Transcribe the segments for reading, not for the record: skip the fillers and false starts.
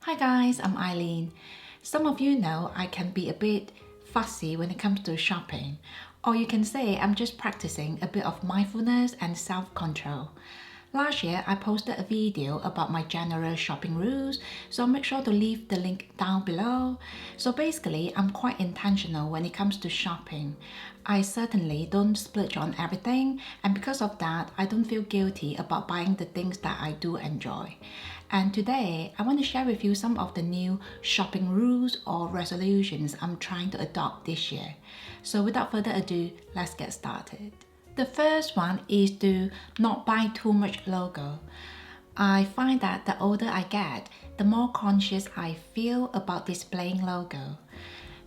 Hi guys, I'm Eileen. Some of you know I can be a bit fussy when it comes to shopping, or you can say I'm just practicing a bit of mindfulness and self-control. Last year, I posted a video about my general shopping rules, so make sure to leave the link down below. So basically, I'm quite intentional when it comes to shopping. I certainly don't splurge on everything, and because of that, I don't feel guilty about buying the things that I do enjoy. And today, I want to share with you some of the new shopping rules or resolutions I'm trying to adopt this year. So without further ado, let's get started. The first one is to not buy too much logo. I find that the older I get, the more conscious I feel about displaying logo.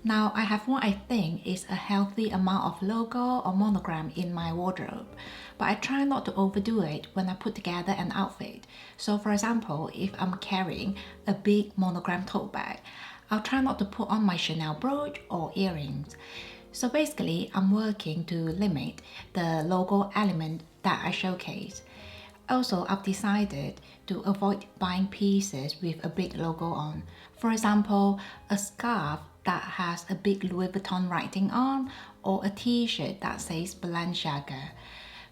Now I have what I think is a healthy amount of logo or monogram in my wardrobe, but I try not to overdo it when I put together an outfit. So for example, if I'm carrying a big monogram tote bag, I'll try not to put on my Chanel brooch or earrings. So basically, I'm working to limit the logo element that I showcase. Also, I've decided to avoid buying pieces with a big logo on. For example, a scarf that has a big Louis Vuitton writing on, or a t-shirt that says Balenciaga.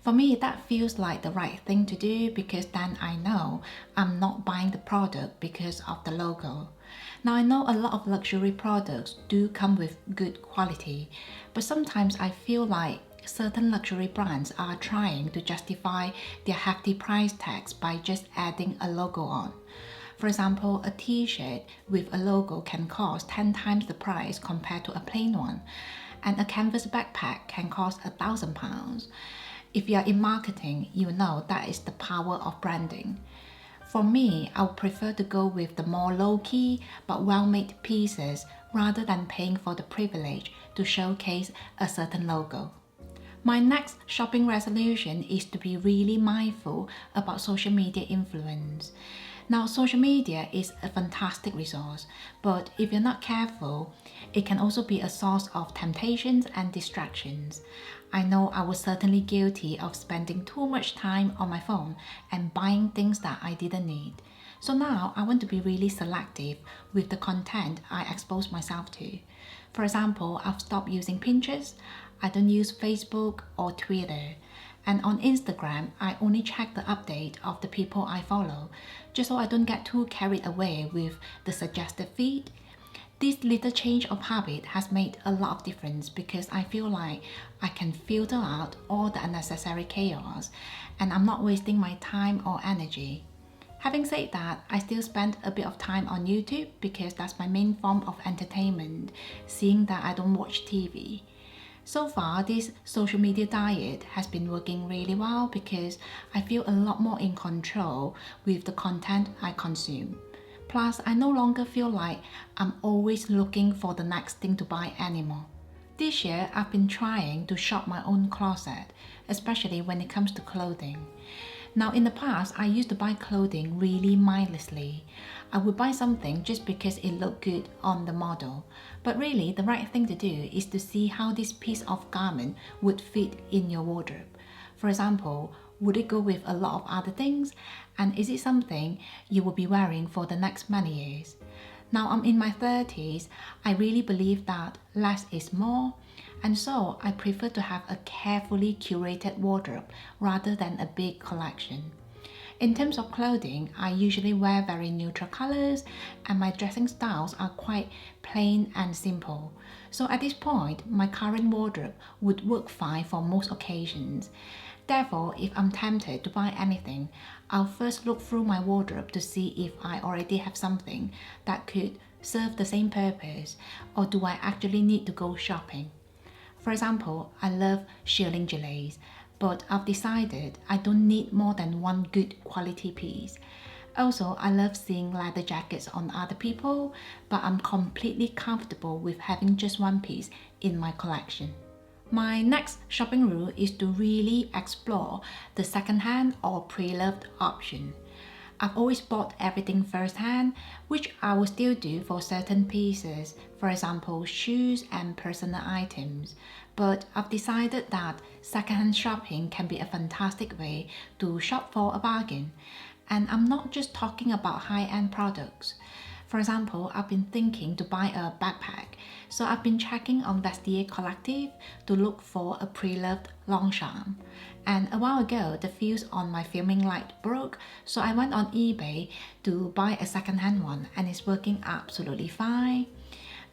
For me, that feels like the right thing to do because then I know I'm not buying the product because of the logo. Now I know a lot of luxury products do come with good quality, but sometimes I feel like certain luxury brands are trying to justify their hefty price tags by just adding a logo on. For example, a t-shirt with a logo can cost 10 times the price compared to a plain one, and a canvas backpack can cost £1,000. If you are in marketing, you know that is the power of branding. For me, I would prefer to go with the more low-key but well-made pieces rather than paying for the privilege to showcase a certain logo. My next shopping resolution is to be really mindful about social media influence. Now, social media is a fantastic resource, but if you're not careful, it can also be a source of temptations and distractions. I know I was certainly guilty of spending too much time on my phone and buying things that I didn't need. So now I want to be really selective with the content I expose myself to. For example, I've stopped using Pinterest, I don't use Facebook or Twitter. And on Instagram, I only check the update of the people I follow, just so I don't get too carried away with the suggested feed. This little change of habit has made a lot of difference because I feel like I can filter out all the unnecessary chaos and I'm not wasting my time or energy. Having said that, I still spend a bit of time on YouTube because that's my main form of entertainment, seeing that I don't watch TV. So far, this social media diet has been working really well because I feel a lot more in control with the content I consume. Plus, I no longer feel like I'm always looking for the next thing to buy anymore. This year, I've been trying to shop my own closet, especially when it comes to clothing. Now, in the past, I used to buy clothing really mindlessly. I would buy something just because it looked good on the model. But really, the right thing to do is to see how this piece of garment would fit in your wardrobe. For example, would it go with a lot of other things? And is it something you will be wearing for the next many years? Now I'm in my 30s, I really believe that less is more, and so I prefer to have a carefully curated wardrobe rather than a big collection. In terms of clothing, I usually wear very neutral colors and my dressing styles are quite plain and simple. So at this point, my current wardrobe would work fine for most occasions. Therefore, if I'm tempted to buy anything, I'll first look through my wardrobe to see if I already have something that could serve the same purpose, or do I actually need to go shopping. For example, I love shearling gilets, but I've decided I don't need more than one good quality piece. Also, I love seeing leather jackets on other people, but I'm completely comfortable with having just one piece in my collection. My next shopping rule is to really explore the second-hand or pre-loved option. I've always bought everything first-hand, which I will still do for certain pieces, for example shoes and personal items. But I've decided that second-hand shopping can be a fantastic way to shop for a bargain. And I'm not just talking about high-end products. For example, I've been thinking to buy a backpack, so I've been checking on Vestiaire Collective to look for a pre-loved Longchamp. And a while ago, the fuse on my filming light broke, so I went on eBay to buy a second-hand one, and it's working absolutely fine.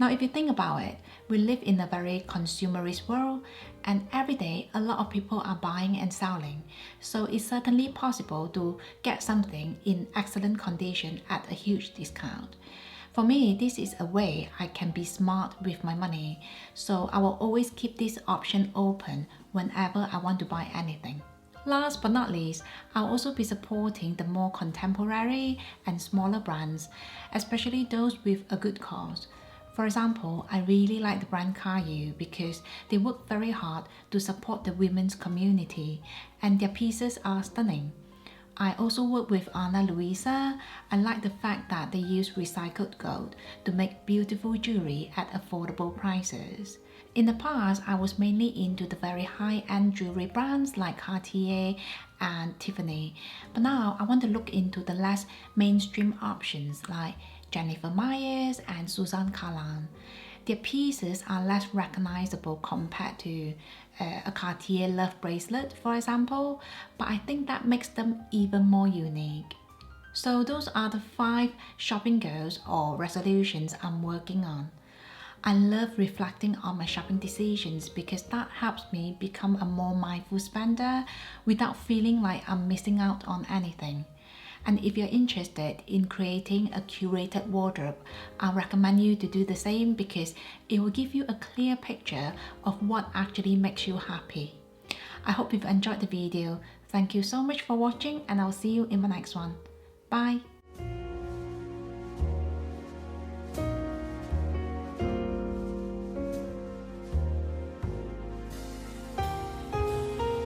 Now, if you think about it, we live in a very consumerist world, and every day a lot of people are buying and selling. So it's certainly possible to get something in excellent condition at a huge discount. For me, this is a way I can be smart with my money, so I will always keep this option open whenever I want to buy anything. Last but not least, I'll also be supporting the more contemporary and smaller brands, especially those with a good cause. For example, I really like the brand Caillou because they work very hard to support the women's community, and their pieces are stunning. I also work with Ana Luisa. I like the fact that they use recycled gold to make beautiful jewelry at affordable prices. In the past, I was mainly into the very high-end jewelry brands like Cartier and Tiffany, but now I want to look into the less mainstream options like Jennifer Myers and Suzanne Calan. Their pieces are less recognizable compared to a Cartier love bracelet, for example, but I think that makes them even more unique. So those are the 5 shopping goals or resolutions I'm working on. I love reflecting on my shopping decisions because that helps me become a more mindful spender without feeling like I'm missing out on anything. And if you're interested in creating a curated wardrobe, I recommend you to do the same because it will give you a clear picture of what actually makes you happy. I hope you've enjoyed the video. Thank you so much for watching, and I'll see you in the next one. Bye!